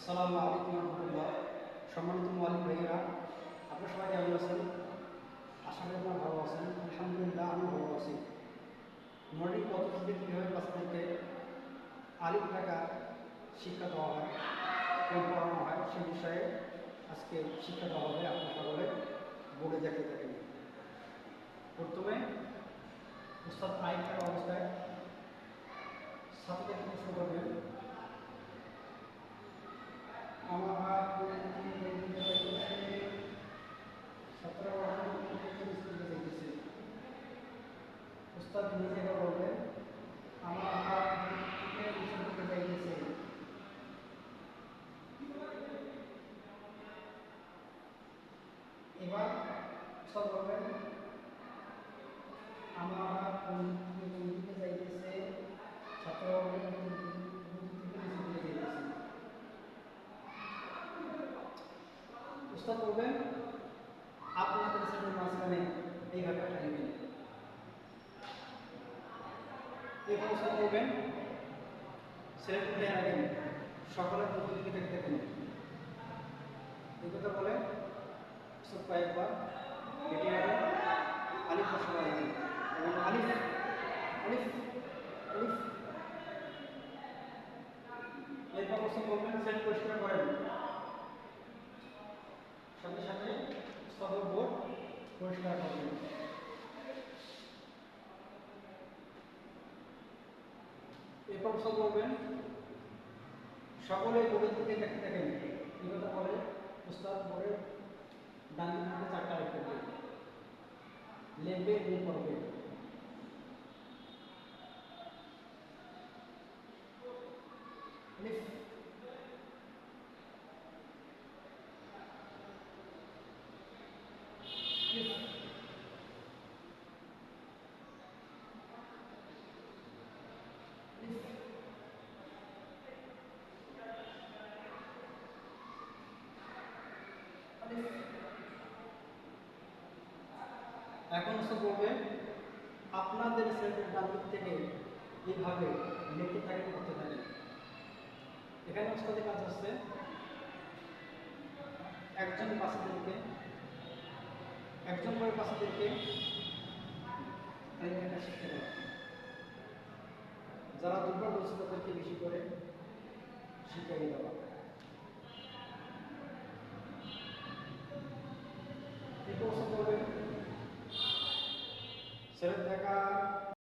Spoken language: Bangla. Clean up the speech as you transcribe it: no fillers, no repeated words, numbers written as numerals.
আসসালামু আলাইকুম রহমতুল্লাহ। সম্মানিত মুআল্লিম ভাইয়েরা, আপনারা সবাই কেমন আছেন? আশা করি আপনারা ভালো আছেন। আলহামদুলিল্লাহ, আমি ভালো আছি। মডেলিং পদ্ধতিতে কীভাবে বাচ্চাদেরকে আলিফ লেখা শিক্ষা দেওয়া হয় এবং পড়ানো হয় সে বিষয়ে আজকে শিক্ষা দেওয়া হবে। আপনারা সকলে বোর্ডে দেখতে থাকেন। প্রথমে উস্তাদ আলিফ লেখা অবস্থায় ছাত্রদের প্রশ্ন করবেন, আমার উস্তাদ নিজেকে বলবেন, আমার হাত থেকে যাইতেছে। এবার উস্তাদ বলবেন, আমার হাত কোন দিকে যাইতেছে, ছাত্র উস্তাদ বলবেন, আপনাদের ছেলের মাঝখানে এইভাবে টানবেন। এরপর উস্তাদ বলবেন, ছেলেকে উঠে রাখেন, সকলের মুখের দিকে দেখতে থাকেন। এই কথা বলে উস্তাদ কয়েকবার হেঁটে রাখেন, আলিফ বসে রাখেন এবং আলিফ আলিফ আলিফ। এরপর উস্তাদ বলবেন, ছেলে পরিষ্কার করেন। সাথে সাথে উস্তাদের বোর্ড পরিষ্কার করবেন। এরপর উস্তাদ বলবেন, সকলে বোর্ডের দিকে দেখতে থাকেন। এই কথা বলে উস্তাদ বোর্ডের ডান দিকে চারটা আলিফ করবে, লিখবে এবং পড়বে। আলিফ এখন উস্তাদ বলবে, আপনাদের ছেলেদের ডান দিক থেকে এইভাবে লিখতে থাকেন, করতে থাকেন। এখানে উস্তাদের কাজ হচ্ছে একজন বাচ্চাদেরকে একজন করে বাচ্চাদেরকে লেখা শিখতে দেওয়া। যারা দুর্বল রয়েছে তাদেরকে বেশি করে শিখিয়ে দেওয়া।